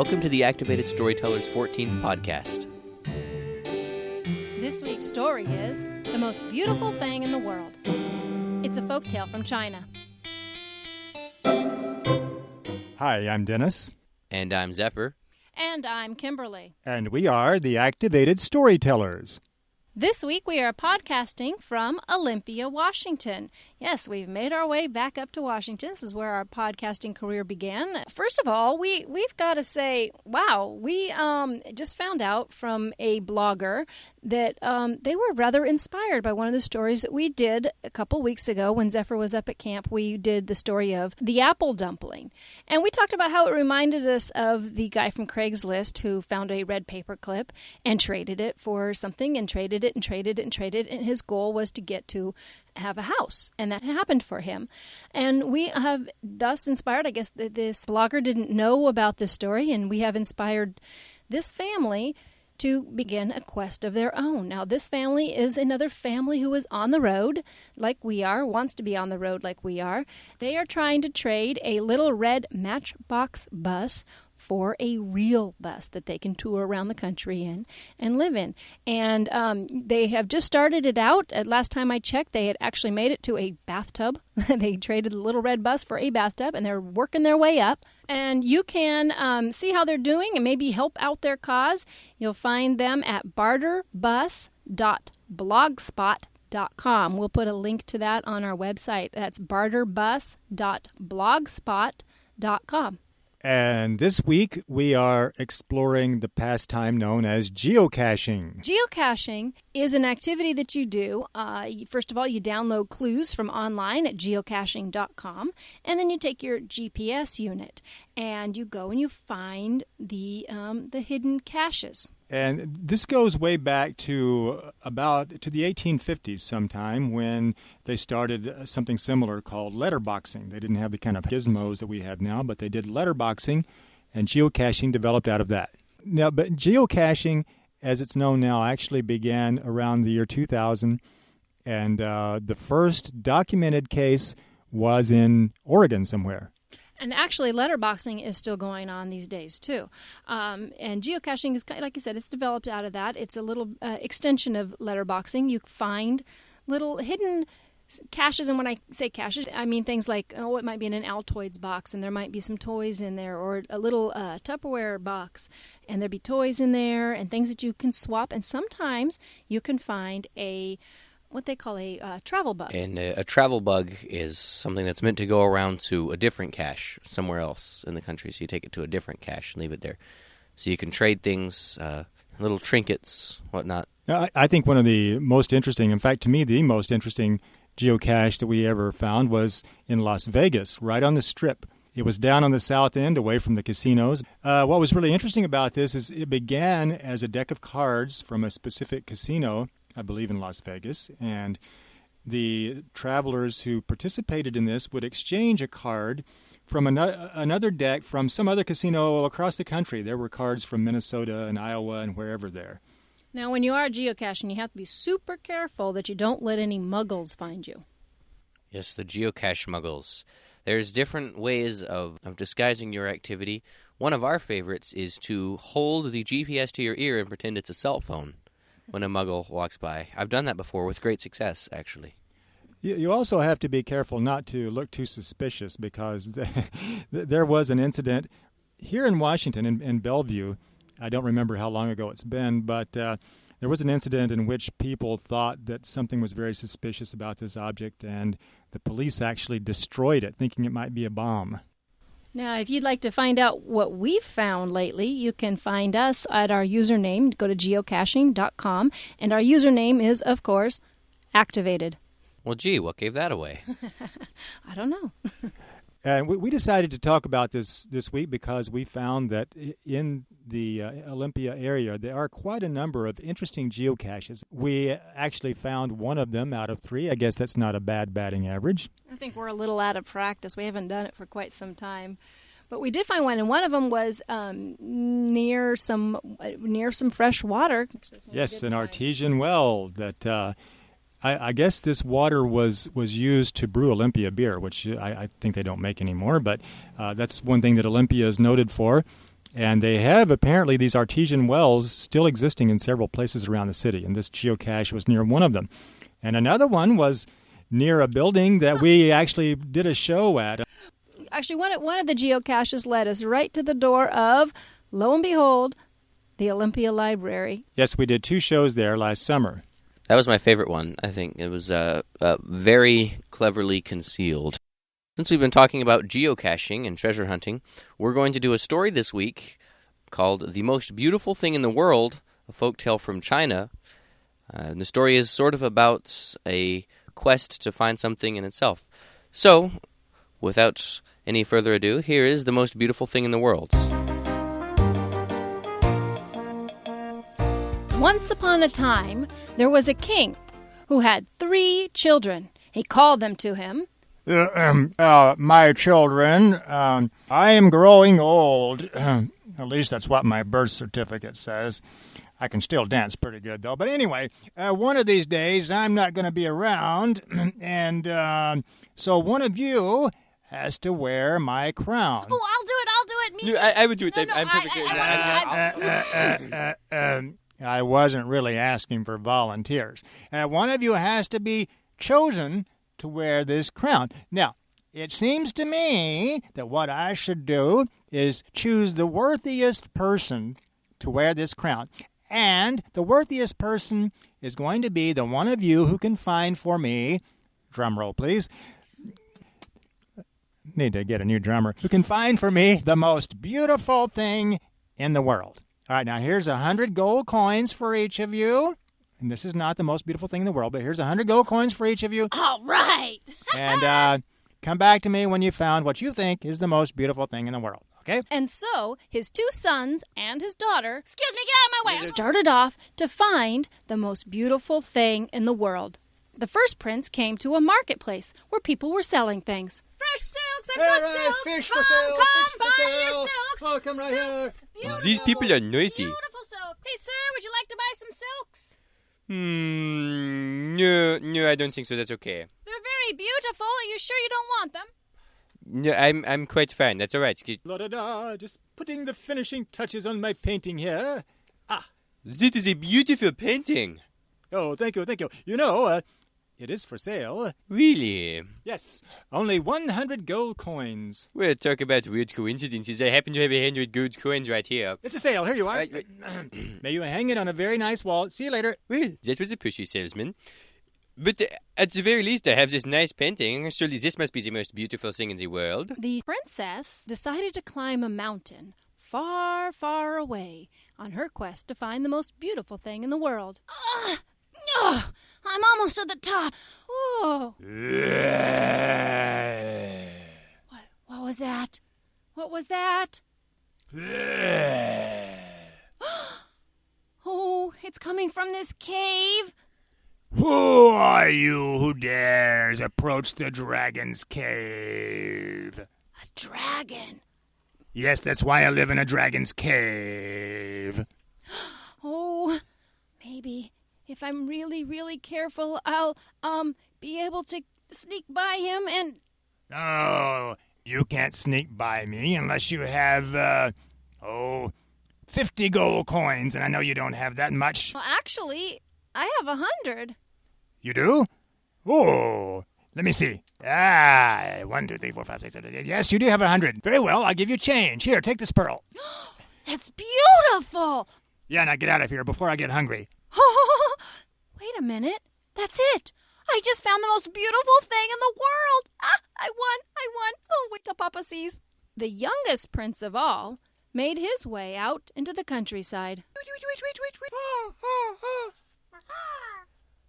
Welcome to the Activated Storytellers 14th podcast. This week's story is The Most Beautiful Thing in the World. It's a folktale from China. Hi, I'm Dennis. And I'm Zephyr. And I'm Kimberly. And we are the Activated Storytellers. This week we are podcasting from Olympia, Washington. Yes, we've made our way back up to Washington. This is where our podcasting career began. First of all, we've got to say, wow, we just found out from a blogger that they were rather inspired by one of the stories that we did a couple weeks ago when Zephyr was up at camp. We did the story of the apple dumpling. And we talked about how it reminded us of the guy from Craigslist who found a red paper clip and traded it for something and traded it and traded it and traded it. And his goal was to get to have a house. And that happened for him. And we have thus inspired, I guess this blogger didn't know about this story, and we have inspired this family to begin a quest of their own. Now, this family is another family who is on the road like we are, wants to be on the road like we are. They are trying to trade a little red Matchbox bus for a real bus that they can tour around the country in and live in. And they have just started it out. Last time I checked, they had actually made it to a bathtub. They traded the little red bus for a bathtub, and they're working their way up. And you can see how they're doing and maybe help out their cause. You'll find them at barterbus.blogspot.com. We'll put a link to that on our website. That's barterbus.blogspot.com. And this week, we are exploring the pastime known as geocaching. Geocaching is an activity that you do. First of all, you download clues from online at geocaching.com, and then you take your GPS unit, and you go and you find the hidden caches. And this goes way back to the 1850s sometime when they started something similar called letterboxing. They didn't have the kind of gizmos that we have now, but they did letterboxing, and geocaching developed out of that. Now, but geocaching, as it's known now, actually began around the year 2000, and the first documented case was in Oregon somewhere. And actually, letterboxing is still going on these days, too. And geocaching is, like I said, it's developed out of that. It's a little extension of letterboxing. You find little hidden caches. And when I say caches, I mean things like, it might be in an Altoids box, and there might be some toys in there, or a little Tupperware box, and there'd be toys in there and things that you can swap. And sometimes you can find what they call a travel bug. And a travel bug is something that's meant to go around to a different cache somewhere else in the country. So you take it to a different cache and leave it there. So you can trade things, little trinkets, whatnot. I think one of the most interesting, in fact, to me, the most interesting geocache that we ever found was in Las Vegas, right on the Strip. It was down on the south end, away from the casinos. What was really interesting about this is it began as a deck of cards from a specific casino, I believe in Las Vegas, and the travelers who participated in this would exchange a card from another deck from some other casino across the country. There were cards from Minnesota and Iowa and wherever there. Now, when you are geocaching, you have to be super careful that you don't let any muggles find you. Yes, the geocache muggles. There's different ways of disguising your activity. One of our favorites is to hold the GPS to your ear and pretend it's a cell phone when a muggle walks by. I've done that before with great success, actually. You also have to be careful not to look too suspicious, because there was an incident here in Washington, in Bellevue. I don't remember how long ago it's been, but there was an incident in which people thought that something was very suspicious about this object, and the police actually destroyed it, thinking it might be a bomb. Now, if you'd like to find out what we've found lately, you can find us at our username. Go to geocaching.com, and our username is, of course, Activated. Well, gee, what gave that away? I don't know. And we decided to talk about this week because we found that in the Olympia area, there are quite a number of interesting geocaches. We actually found one of them out of 3. I guess that's not a bad batting average. I think we're a little out of practice. We haven't done it for quite some time. But we did find one, and one of them was near some fresh water. Yes, an artesian well that I guess this water was used to brew Olympia beer, which I think they don't make anymore, but that's one thing that Olympia is noted for. And they have apparently these artesian wells still existing in several places around the city, and this geocache was near one of them. And another one was near a building that we actually did a show at. Actually, one of the geocaches led us right to the door of, lo and behold, the Olympia Library. Yes, we did 2 shows there last summer. That was my favorite one. I think it was very cleverly concealed. Since we've been talking about geocaching and treasure hunting, we're going to do a story this week called The Most Beautiful Thing in the World, a folktale from China. And the story is sort of about a quest to find something in itself. So, without any further ado, here is The Most Beautiful Thing in the World. Once upon a time, there was a king who had 3 children. He called them to him. My children, I am growing old. At least that's what my birth certificate says. I can still dance pretty good, though. But anyway, one of these days I'm not going to be around, and so one of you has to wear my crown. Oh, I'll do it. Me. No, I would do it. No, I'm perfectly... I wasn't really asking for volunteers. One of you has to be chosen to wear this crown. Now, it seems to me that what I should do is choose the worthiest person to wear this crown. And the worthiest person is going to be the one of you who can find for me, drum roll please, need to get a new drummer, who can find for me the most beautiful thing in the world. All right, now here's 100 gold coins for each of you. And this is not the most beautiful thing in the world, but here's 100 gold coins for each of you. All right. And come back to me when you found what you think is the most beautiful thing in the world, okay? And so his 2 sons and his daughter, excuse me, get out of my way, started off to find the most beautiful thing in the world. The first prince came to a marketplace where people were selling things. Fresh silks and good silks. Fish come, for sale, come, fish for buy sale. your silks. Oh, come right silks. here. These people are noisy. Beautiful silk. Hey, sir, would you like to buy some silks? No, I don't think so. That's okay. They're very beautiful. Are you sure you don't want them? No, I'm quite fine. That's all right. La-da-da, just putting the finishing touches on my painting here. This is a beautiful painting. Oh, thank you. You know, it is for sale. Really? Yes, only 100 gold coins. Well, talk about weird coincidences. I happen to have 100 gold coins right here. It's a sale. Here you are. Right. May you hang it on a very nice wall. See you later. Well, that was a pushy salesman. But at the very least, I have this nice painting. Surely this must be the most beautiful thing in the world. The princess decided to climb a mountain far, far away on her quest to find the most beautiful thing in the world. I'm almost at the top. Oh. What was that? What was that? Oh, it's coming from this cave. Who are you who dares approach the dragon's cave? A dragon. Yes, that's why I live in a dragon's cave. Oh, maybe if I'm really, really careful, I'll, be able to sneak by him and... No, you can't sneak by me unless you have, 50 gold coins, and I know you don't have that much. Well, actually, I have 100. You do? Oh, let me see. 1, 2, 3, 4, 5, 6, 7, 8. Yes, you do have 100. Very well, I'll give you change. Here, take this pearl. That's beautiful! Yeah, now get out of here before I get hungry. Wait a minute. That's it. I just found the most beautiful thing in the world. I won. Oh, wait till Papa sees. The youngest prince of all made his way out into the countryside.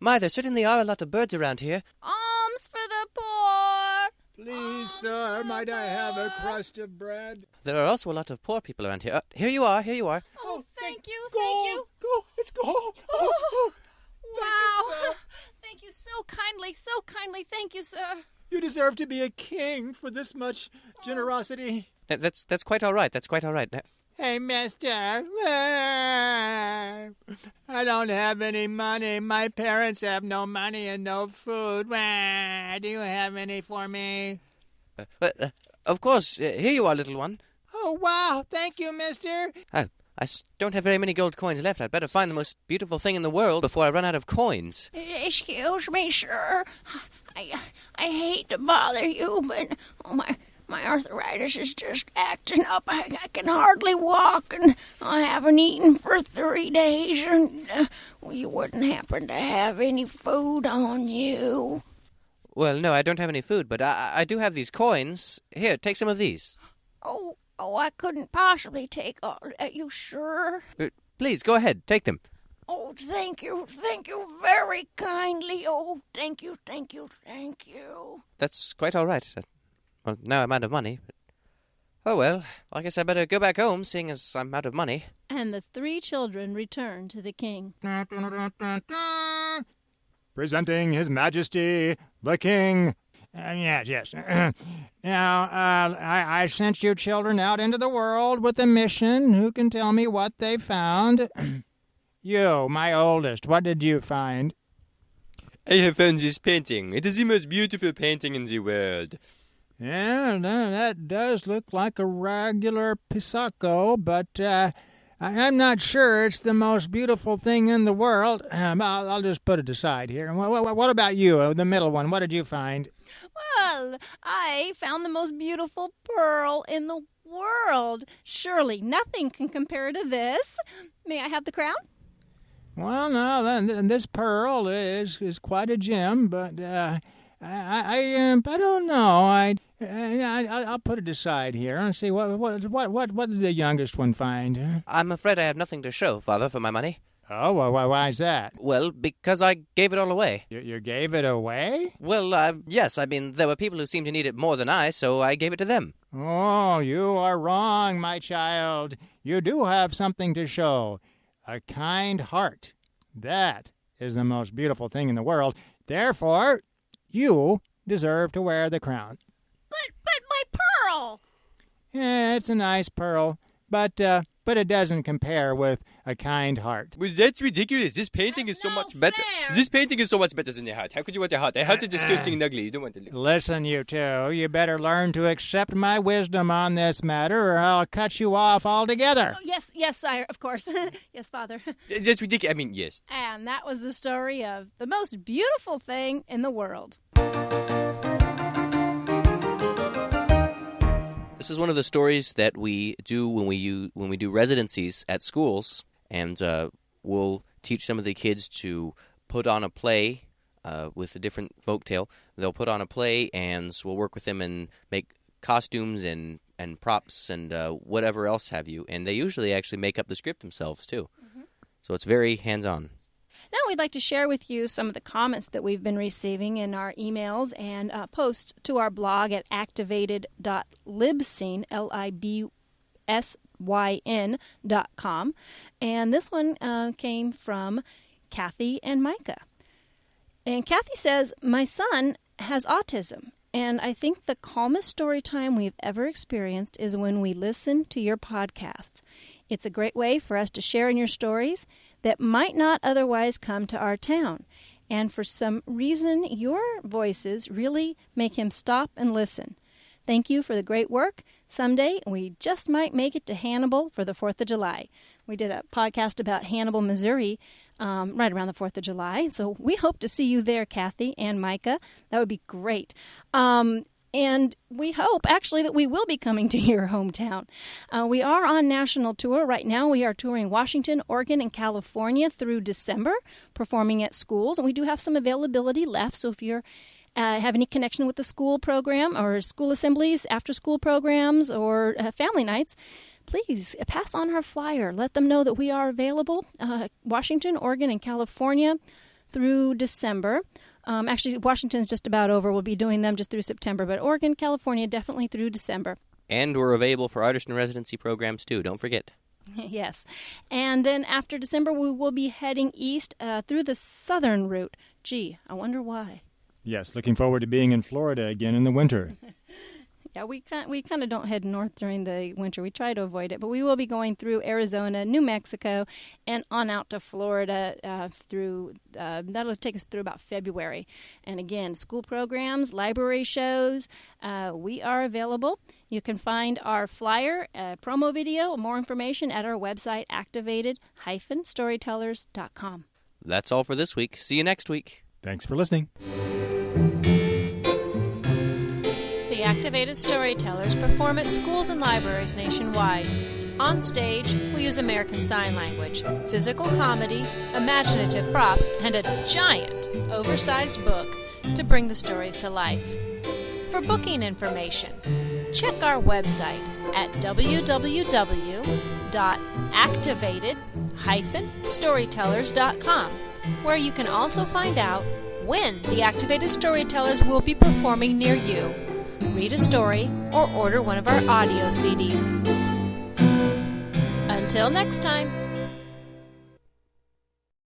My, there certainly are a lot of birds around here. Alms for the poor. Please, sir, might I have a crust of bread? There are also a lot of poor people around here. Here you are. Oh, thank you. Go, it's gold. Wow. Thank you so kindly. Thank you, sir. You deserve to be a king for this much generosity. That's quite all right. Hey, mister. I don't have any money. My parents have no money and no food. Do you have any for me? Of course. Here you are, little one. Oh, wow. Thank you, mister. Don't have very many gold coins left. I'd better find the most beautiful thing in the world before I run out of coins. Excuse me, sir. I hate to bother you, but my arthritis is just acting up. I can hardly walk, and I haven't eaten for 3 days, and you wouldn't happen to have any food on you. Well, no, I don't have any food, but I do have these coins. Here, take some of these. Oh, I couldn't possibly take all. You sure? Please, go ahead. Take them. Oh, thank you very kindly. Oh, thank you. That's quite all right. Well, now I'm out of money. Oh, well, I guess I better go back home, seeing as I'm out of money. And the 3 children returned to the king. Presenting His Majesty, the King. Yes. Now, I sent you children out into the world with a mission. Who can tell me what they found? You, my oldest, what did you find? I have found this painting. It is the most beautiful painting in the world. Yeah, that does look like a regular Pisacco, but I'm not sure it's the most beautiful thing in the world. I'll just put it aside here. What about you, the middle one? What did you find? Well, I found the most beautiful pearl in the world. Surely nothing can compare to this. May I have the crown? Well, no, this pearl is quite a gem, but I don't know. I'll put it aside here and see what did the youngest one find? I'm afraid I have nothing to show, Father, for my money. Oh, well, why is that? Well, because I gave it all away. You gave it away? Well, yes. I mean, there were people who seemed to need it more than I, so I gave it to them. Oh, you are wrong, my child. You do have something to show. A kind heart. That is the most beautiful thing in the world. Therefore, you deserve to wear the crown. But my pearl! Yeah, it's a nice pearl, but it doesn't compare with a kind heart. Well, that's ridiculous. This painting is so much better. This painting is so much better than the heart. How could you want a heart? A heart is disgusting and ugly. You don't want to look. Listen, you two. You better learn to accept my wisdom on this matter, or I'll cut you off altogether. Oh, yes, sire, of course. Yes, Father. That's ridiculous. I mean, yes. And that was the story of the most beautiful thing in the world. This is one of the stories that we do when we do residencies at schools, and we'll teach some of the kids to put on a play with a different folktale. They'll put on a play, and we'll work with them and make costumes and props and whatever else have you. And they usually actually make up the script themselves, too. Mm-hmm. So it's very hands-on. Now we'd like to share with you some of the comments that we've been receiving in our emails and posts to our blog at activated.libsyn, libsyn.com. And this one came from Kathy and Micah. And Kathy says, my son has autism, and I think the calmest story time we've ever experienced is when we listen to your podcasts. It's a great way for us to share in your stories that might not otherwise come to our town. And for some reason, your voices really make him stop and listen. Thank you for the great work. Someday, we just might make it to Hannibal for the 4th of July. We did a podcast about Hannibal, Missouri, right around the 4th of July. So we hope to see you there, Kathy and Micah. That would be great. And we hope, actually, that we will be coming to your hometown. We are on national tour. Right now, we are touring Washington, Oregon, and California through December, performing at schools. And we do have some availability left, so if you're have any connection with the school program or school assemblies, after-school programs, or family nights, please pass on our flyer. Let them know that we are available, Washington, Oregon, and California through December. Actually, Washington's just about over. We'll be doing them just through September, but Oregon, California, definitely through December. And we're available for Artist-in-Residency programs, too. Don't forget. Yes. And then after December, we will be heading east through the southern route. Gee, I wonder why. Yes, looking forward to being in Florida again in the winter. Yeah, we kind of don't head north during the winter. We try to avoid it, but we will be going through Arizona, New Mexico, and on out to Florida that'll take us through about February. And again, school programs, library shows, we are available. You can find our flyer, promo video, more information at our website, activated-storytellers.com. That's all for this week. See you next week. Thanks for listening. The Activated Storytellers perform at schools and libraries nationwide. On stage, we use American Sign Language, physical comedy, imaginative props, and a giant, oversized book to bring the stories to life. For booking information, check our website at www.activated-storytellers.com, where you can also find out when the Activated Storytellers will be performing near you. Read a story or order one of our audio CDs. Until next time.